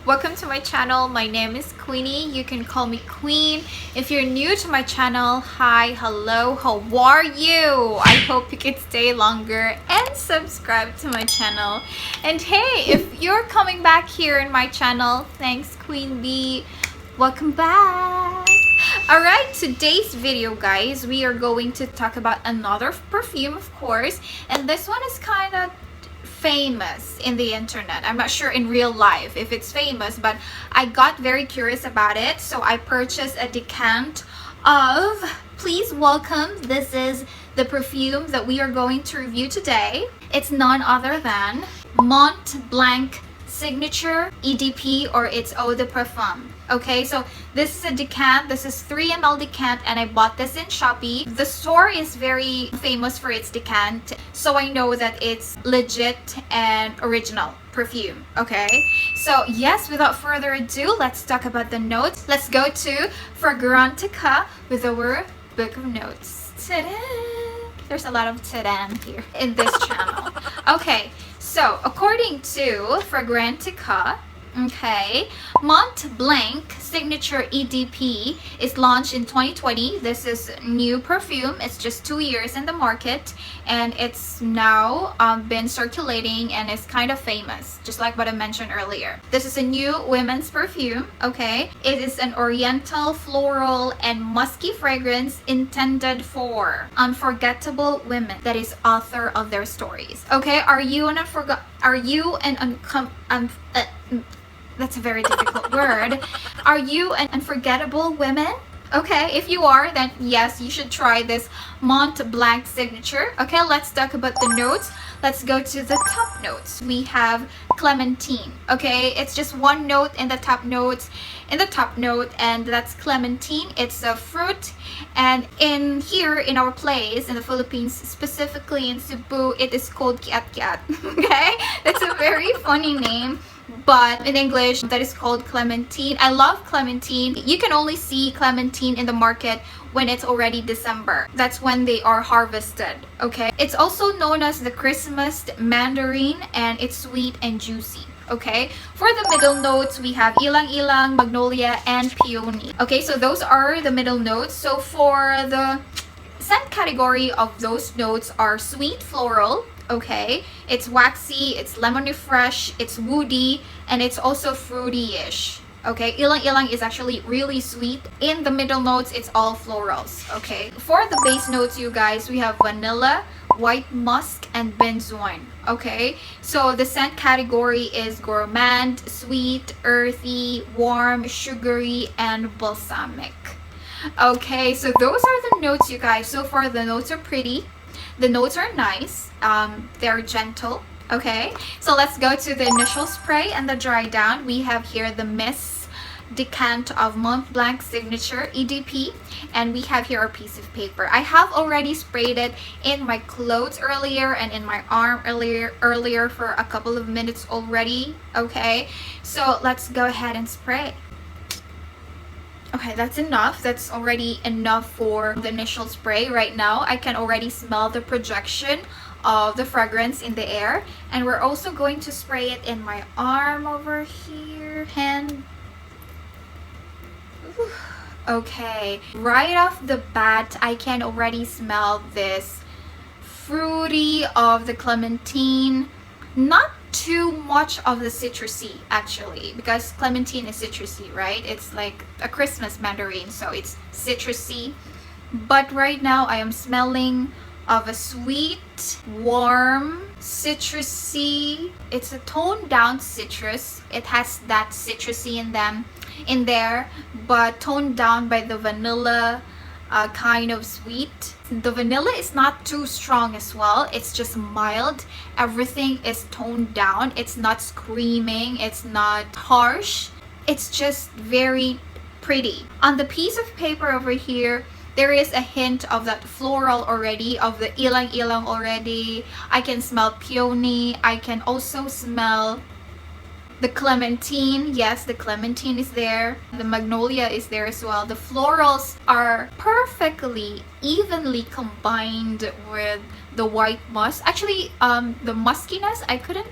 Welcome to my channel. My name is Queenie. You can call me Queen. If you're new to my channel, hi, hello, how are you? I hope you can stay longer and subscribe to my channel. And hey, if you're coming back here in my channel, thanks Queen Bee. Welcome back. Alright, today's video, guys, we are going to talk about another perfume, of course, and this one is kind of famous in the internet. I'm not sure in real life if it's famous, but I got very curious about it, so I purchased a decant of, please welcome, this is the perfume that we are going to review today. It's none other than Mont Blanc Signature EDP, or it's Eau de Parfum. Okay, so this is a decant. This is 3 ml decant, and I bought this in Shopee. The store is very famous for its decant, so I know that it's legit and original perfume. Okay, so yes, without further ado, let's talk about the notes. Let's go to Fragrantica with our book of notes. Ta-da! There's a lot of ta-da here in this channel. Okay, so according to Fragrantica, okay, Mont Blanc Signature EDP is launched in 2020. This is new perfume. It's just 2 years in the market, and it's now been circulating and is kind of famous, just like what I mentioned earlier. This is a new women's perfume. Okay, it is an oriental, floral, and musky fragrance intended for unforgettable women that is author of their stories. Okay, are you an that's a very difficult word. Are you an unforgettable woman? Okay, if you are, then yes, you should try this Mont Blanc Signature. Okay, let's talk about the notes. Let's go to the top notes. We have clementine. Okay, it's just one note in the top notes. And that's clementine. It's a fruit, and in here in our place in the Philippines, specifically in Cebu, it is called kiat-kiat. Okay, that's a very funny name, but in English that is called clementine. I love clementine. You can only see clementine in the market when it's already December. That's when they are harvested. Okay, it's also known as the Christmas mandarin, and it's sweet and juicy. Okay, for the middle notes, we have ilang-ilang, magnolia, and peony. Okay, so those are the middle notes. So for the scent category of those notes are sweet floral. Okay, it's waxy, it's lemony fresh, it's woody, and it's also fruity-ish. Okay, ilang-ilang is actually really sweet. In the middle notes, it's all florals. Okay, for the base notes, you guys, we have vanilla, white musk, and benzoin. Okay, so the scent category is gourmand, sweet, earthy, warm, sugary, and balsamic. Okay, so those are the notes, you guys. So far, the notes are pretty. The notes are nice. They're gentle. Okay, so let's go to the initial spray and the dry down. We have here the Miss decant of Mont Blanc Signature EDP, and we have here a piece of paper. I have already sprayed it in my clothes earlier and in my arm earlier for a couple of minutes already. Okay, so let's go ahead and spray. Okay, that's enough. That's already enough for the initial spray. Right now, I can already smell the projection of the fragrance in the air. And we're also going to spray it in my arm over here, hand. Ooh. Okay, right off the bat, I can already smell this fruity of the clementine. Not too much of the citrusy, actually, because clementine is citrusy, right? It's like a Christmas mandarin, so it's citrusy. But right now I am smelling of a sweet, warm, citrusy. It's a toned down citrus. It has that citrusy in there, but toned down by the vanilla kind of sweet. The vanilla is not too strong as well. It's just mild. Everything is toned down. It's not screaming. It's not harsh. It's just very pretty. On the piece of paper over here, there is a hint of that floral already, of the ilang-ilang already. I can smell peony. I can also smell the clementine. Yes, the clementine is there. The magnolia is there as well. The florals are perfectly evenly combined with the white musk. Actually, the muskiness, I couldn't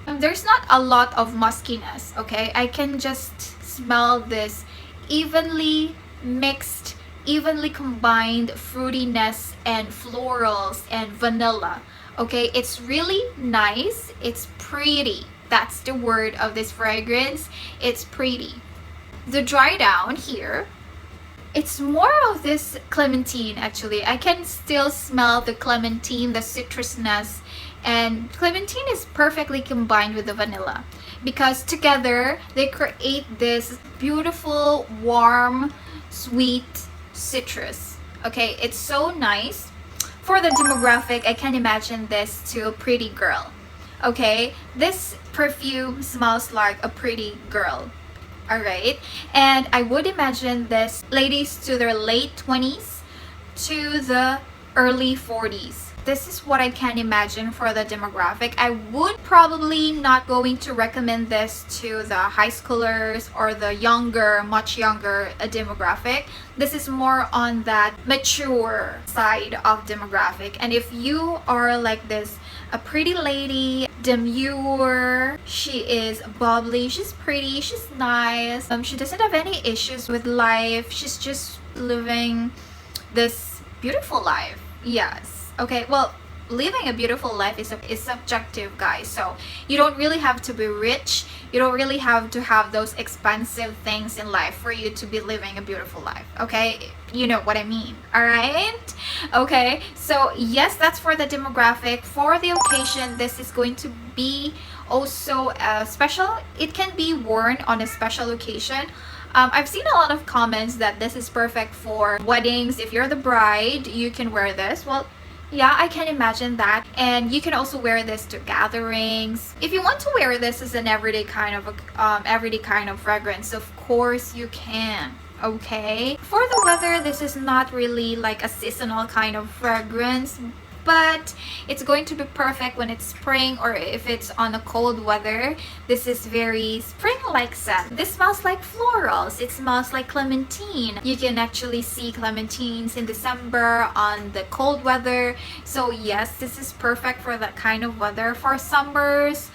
There's not a lot of muskiness, okay? I can just smell this evenly mixed, evenly combined fruitiness and florals and vanilla. Okay, it's really nice. It's pretty. That's the word of this fragrance. It's pretty. The dry down here, it's more of this clementine actually. I can still smell the clementine, the citrusness, and clementine is perfectly combined with the vanilla because together they create this beautiful, warm, sweet citrus. Okay, it's so nice. For the demographic, I can imagine this to a pretty girl. Okay, this perfume smells like a pretty girl. Alright, and I would imagine this ladies to their late 20s to the early 40s. This is what I can imagine for the demographic. I would probably not going to recommend this to the high schoolers or the younger, much younger demographic. This is more on that mature side of demographic. And if you are like this, a pretty lady, demure, she is bubbly, she's pretty, she's nice, she doesn't have any issues with life, she's just living this beautiful life. Yes. Okay, well, living a beautiful life is subjective, guys. So you don't really have to be rich. You don't really have to have those expensive things in life for you to be living a beautiful life. Okay, you know what I mean. All right. Okay, so yes, that's for the demographic. For the occasion, this is going to be also special. It can be worn on a special occasion. I've seen a lot of comments that this is perfect for weddings. If you're the bride, you can wear this. Well, yeah, I can imagine that. And you can also wear this to gatherings. If you want to wear this as an everyday kind of fragrance, of course you can. Okay. For the weather, this is not really like a seasonal kind of fragrance, but it's going to be perfect when it's spring or if it's on a cold weather. This is very spring-like scent. This smells like florals. It smells like clementine. You can actually see clementines in December on the cold weather. So yes, this is perfect for that kind of weather. For summers,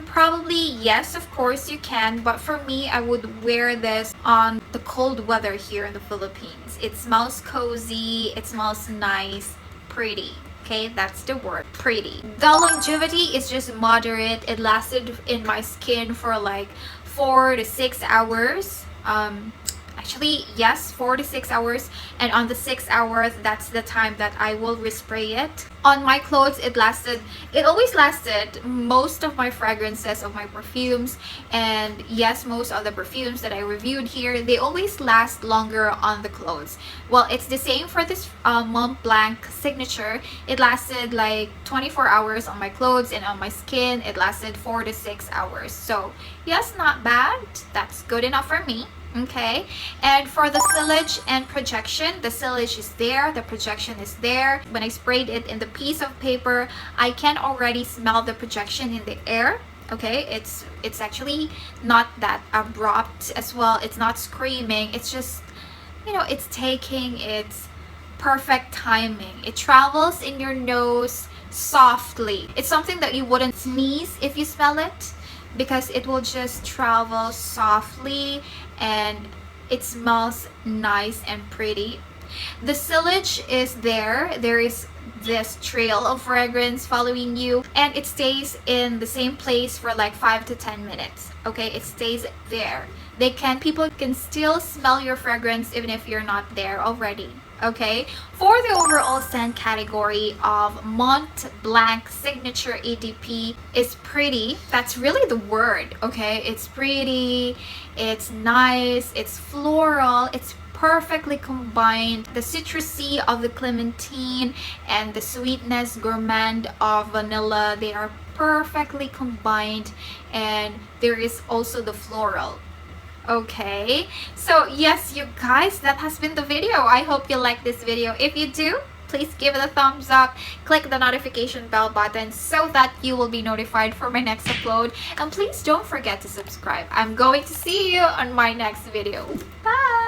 probably yes, of course you can, but for me, I would wear this on the cold weather here in the Philippines. It smells cozy, it smells nice, pretty. Okay, that's the word, pretty. The longevity is just moderate. It lasted in my skin for like 4 to 6 hours. Actually, yes, 4 to 6 hours. And on the 6 hours, that's the time that I will respray it. On my clothes, it always lasted most of my fragrances of my perfumes. And yes, most of the perfumes that I reviewed here, they always last longer on the clothes. Well, it's the same for this Mont Blanc signature. It lasted like 24 hours on my clothes, and on my skin, it lasted 4 to 6 hours. So yes, not bad. That's good enough for me. Okay, and for the Spillage and Projection, the Spillage is there, the projection is there. When I sprayed it in the piece of paper, I can already smell the projection in the air. Okay, it's actually not that abrupt as well. It's not screaming. It's just, you know, it's taking its perfect timing. It travels in your nose softly. It's something that you wouldn't sneeze if you smell it, because it will just travel softly and it smells nice and pretty. The sillage is there. There is this trail of fragrance following you, and it stays in the same place for like 5 to 10 minutes. Okay, it stays there. People can still smell your fragrance even if you're not there already. Okay, for the overall scent category of Mont Blanc Signature EDP is pretty. That's really the word. Okay, it's pretty, it's nice, it's floral, it's perfectly combined. The citrusy of the clementine and the sweetness gourmand of vanilla, they are perfectly combined, and there is also the floral. Okay, so yes, you guys, that has been the video. I hope you like this video. If you do, please give it a thumbs up, click the notification bell button so that you will be notified for my next upload, and please don't forget to subscribe. I'm going to see you on my next video. Bye.